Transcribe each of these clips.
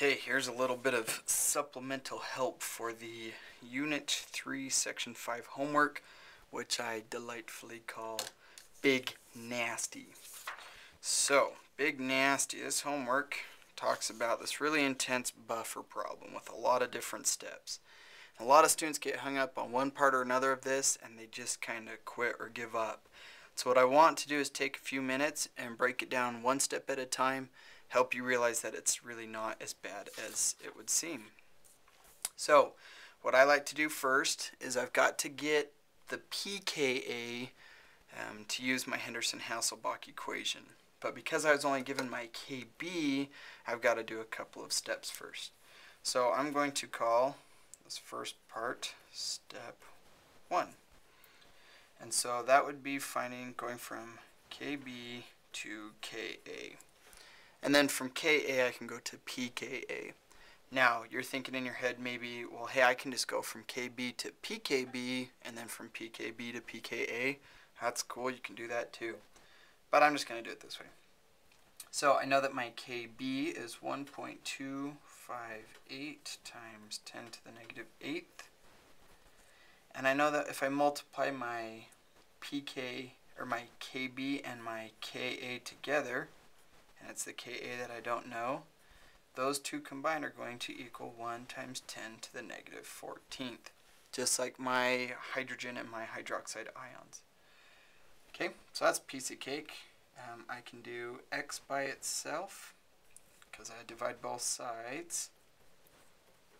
Okay, here's a little bit of supplemental help for the Unit 3, Section 5 homework, which I delightfully call Big Nasty. So, Big Nasty, this homework talks about this really intense buffer problem with a lot of different steps. A lot of students get hung up on one part or another of this and they just kind of quit or give up. So what I want to do is take a few minutes and break it down one step at a time, help you realize that it's really not as bad as it would seem. So what I like to do first is I've got to get the pKa to use my Henderson-Hasselbalch equation. But because I was only given my Kb, I've got to do a couple of steps first. So I'm going to call this first part step 1. And so that would be going from Kb to Ka. And then from Ka I can go to pKa. Now you're thinking in your head maybe, well, hey, I can just go from Kb to pKb and then from pKb to pKa. That's cool, you can do that too. But I'm just going to do it this way. So I know that my Kb is 1.258 times 10 to the negative 8th. And I know that if I multiply my pK, or my Kb and my Ka together, and it's the Ka that I don't know, those two combined are going to equal 1 times 10 to the negative 14th. Just like my hydrogen and my hydroxide ions. Okay, so that's a piece of cake. I can do x by itself, because I divide both sides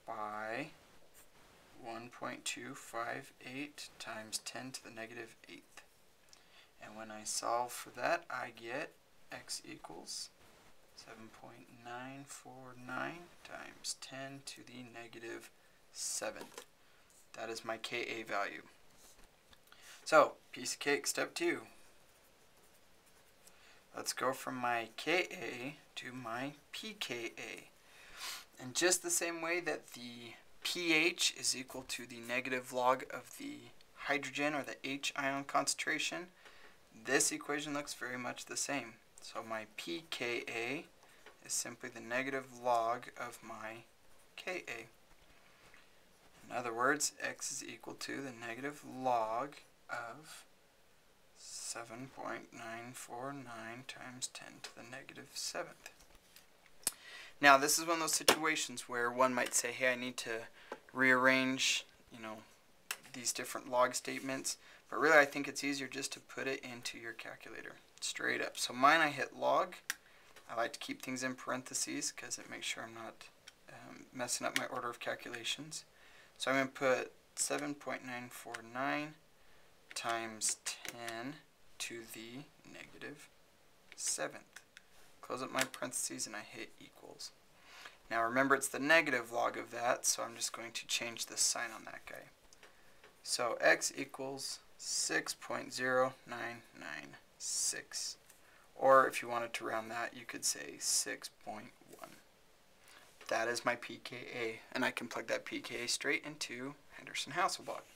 by 1.258 times 10 to the negative 8th. And when I solve for that, I get x equals 7.949 times 10 to the negative 7th. That is my Ka value. So, piece of cake, step 2. Let's go from my Ka to my pKa. And just the same way that the pH is equal to the negative log of the hydrogen or the H ion concentration, this equation looks very much the same. So my pKa is simply the negative log of my Ka. In other words, x is equal to the negative log of 7.949 times 10 to the negative 7th. Now this is one of those situations where one might say, hey, I need to rearrange, these different log statements, but really I think it's easier just to put it into your calculator straight up. So mine, I hit log. I like to keep things in parentheses because it makes sure I'm not messing up my order of calculations. So I'm going to put 7.949 times 10 to the negative 7th. Close up my parentheses and I hit equals. Now remember, it's the negative log of that, so I'm just going to change the sign on that guy. So x equals 6.0996. Or if you wanted to round that, you could say 6.1. That is my pKa, and I can plug that pKa straight into Henderson-Hasselbalch.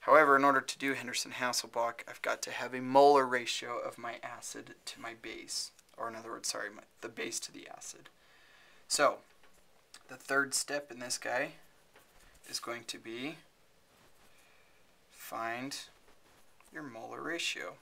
However, in order to do Henderson-Hasselbalch, I've got to have a molar ratio of my acid to my base. Or in other words, sorry, the base to the acid. So, the third step in this guy is going to be find your molar ratio.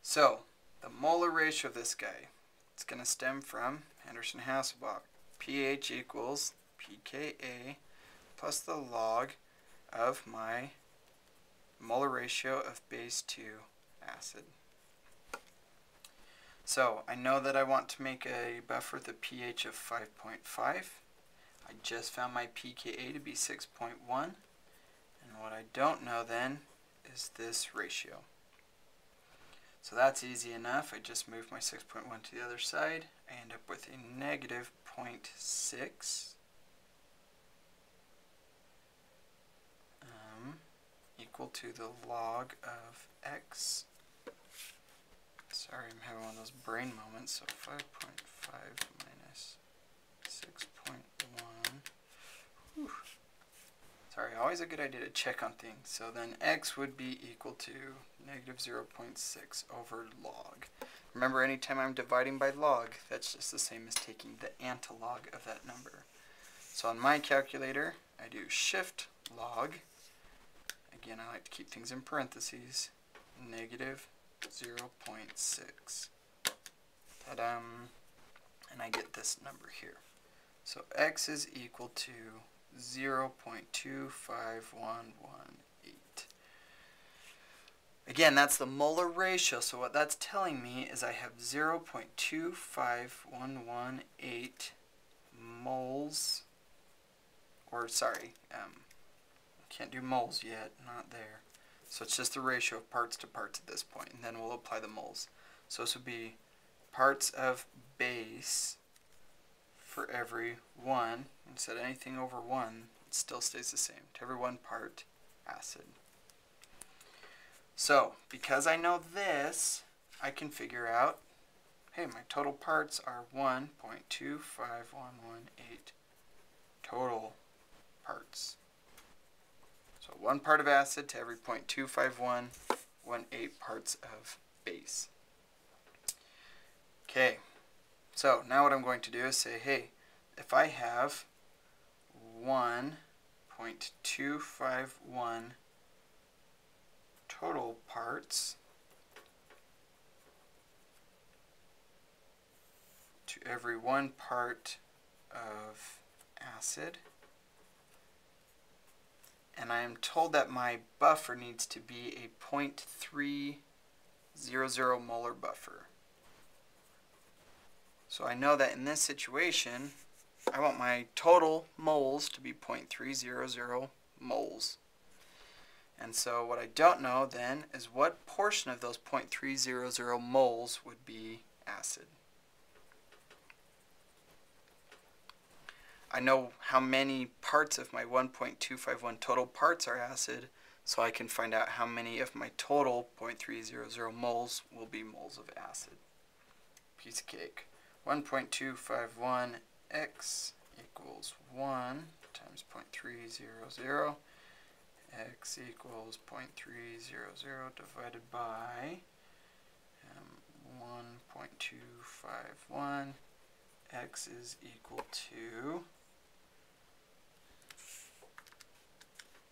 So, the molar ratio of this guy, it's going to stem from Henderson-Hasselbalch. pH equals pKa plus the log of my molar ratio of base to acid. So I know that I want to make a buffer with a pH of 5.5. I just found my pKa to be 6.1. And what I don't know then is this ratio. So that's easy enough. I just move my 6.1 to the other side. I end up with a negative 0.6 equal to the log of x. Sorry, I'm having one of those brain moments. So 5.5 minus 6.1. Sorry, always a good idea to check on things. So then x would be equal to negative 0.6 over log. Remember, anytime I'm dividing by log, that's just the same as taking the antilog of that number. So on my calculator, I do shift log. Again, I like to keep things in parentheses. Negative 0.6. Ta-da! And I get this number here. So x is equal to 0.25118. Again, that's the molar ratio, so what that's telling me is I have 0.25118 moles, or sorry, I can't do moles yet, not there. So it's just the ratio of parts to parts at this point, and then we'll apply the moles. So this would be parts of base for every 1. Instead of anything over 1, it still stays the same. To every 1 part acid. So, because I know this, I can figure out, hey, my total parts are 1.25118 total parts. So 1 part of acid to every 0.25118 parts of base. Okay, so now what I'm going to do is say, hey, if I have 1.251 total parts to every 1 part of acid, and I am told that my buffer needs to be a 0.300 molar buffer. So I know that in this situation, I want my total moles to be 0.300 moles. And so what I don't know then is what portion of those 0.300 moles would be acid. I know how many parts of my 1.251 total parts are acid, so I can find out how many of my total 0.300 moles will be moles of acid. Piece of cake. 1.251 x equals 1 times 0.300. X equals 0.300 divided by 1.251. X is equal to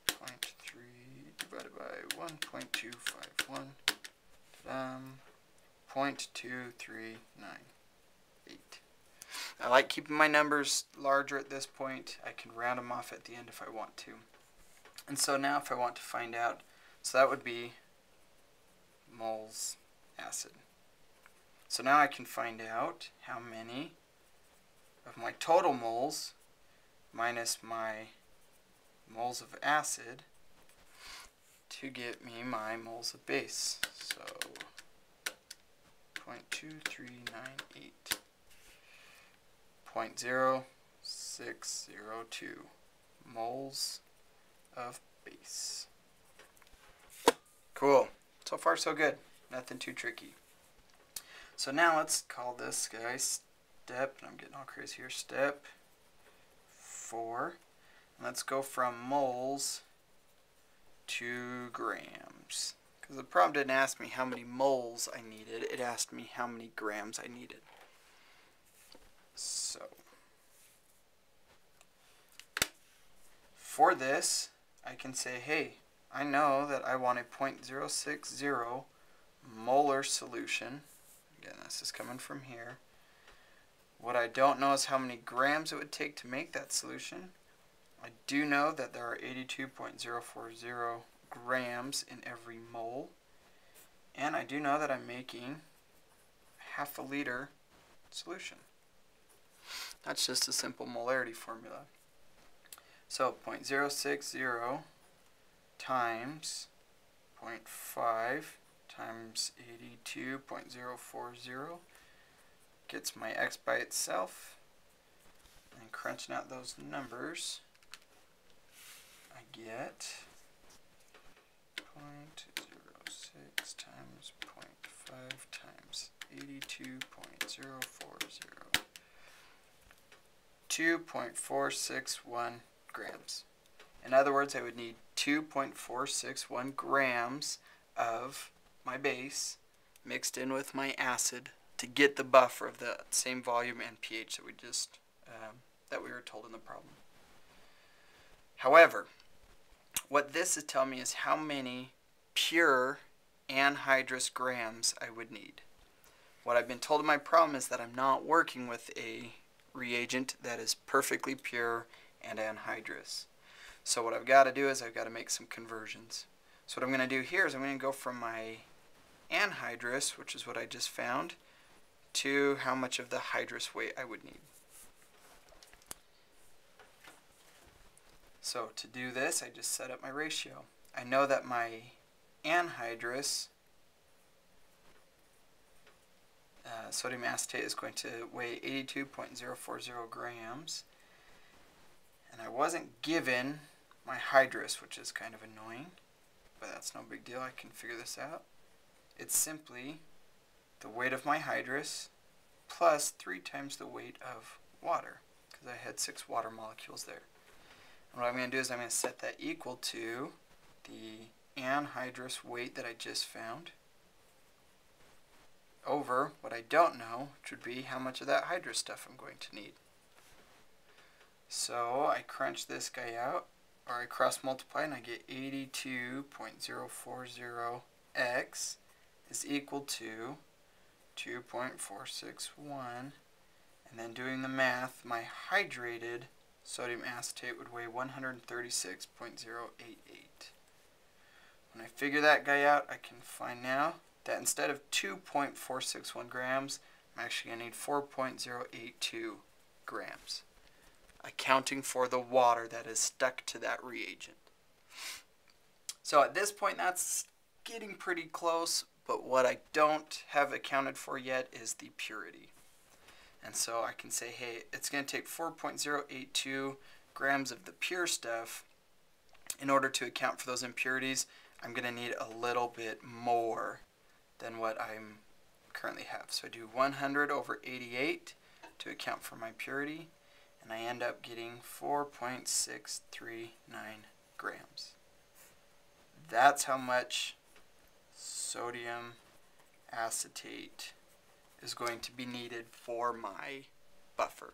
0.3 divided by 1.251. 0.2398. I like keeping my numbers larger at this point. I can round them off at the end if I want to. And so now if I want to find out, so that would be moles acid. So now I can find out how many of my total moles minus my moles of acid to get me my moles of base. So 0.2398. 0.0602 moles of base. Cool. So far so good. Nothing too tricky. So now let's call this guy step, and I'm getting all crazy here, step 4. And let's go from moles to grams. Because the problem didn't ask me how many moles I needed, it asked me how many grams I needed. So, for this, I can say, hey, I know that I want a 0.060 molar solution. Again, this is coming from here. What I don't know is how many grams it would take to make that solution. I do know that there are 82.040 grams in every mole. And I do know that I'm making half a liter solution. That's just a simple molarity formula. So 0.060 times 0.5 times 82.040 gets my x by itself. And crunching out those numbers, I get 0.06 times 0.5 times 82.040. 2.461 grams. In other words, I would need 2.461 grams of my base mixed in with my acid to get the buffer of the same volume and pH that we were told in the problem. However, what this is telling me is how many pure anhydrous grams I would need. What I've been told in my problem is that I'm not working with a reagent that is perfectly pure and anhydrous. So what I've got to do is I've got to make some conversions. So what I'm going to do here is I'm going to go from my anhydrous, which is what I just found, to how much of the hydrous weight I would need. So to do this, I just set up my ratio. I know that my anhydrous sodium acetate is going to weigh 82.040 grams. And I wasn't given my hydrous, which is kind of annoying, but that's no big deal. I can figure this out. It's simply the weight of my hydrous plus 3 times the weight of water, because I had 6 water molecules there. And what I'm going to do is I'm going to set that equal to the anhydrous weight that I just found over what I don't know, which would be how much of that hydrous stuff I'm going to need. So I crunch this guy out, or I cross multiply, and I get 82.040x is equal to 2.461, and then doing the math, my hydrated sodium acetate would weigh 136.088. When I figure that guy out, I can find now that instead of 2.461 grams, I'm actually going to need 4.082 grams, accounting for the water that is stuck to that reagent. So at this point, that's getting pretty close, but what I don't have accounted for yet is the purity. And so I can say, hey, it's going to take 4.082 grams of the pure stuff. In order to account for those impurities, I'm going to need a little bit more than what I currently have. So I do 100 over 88 to account for my purity, and I end up getting 4.639 grams. That's how much sodium acetate is going to be needed for my buffer.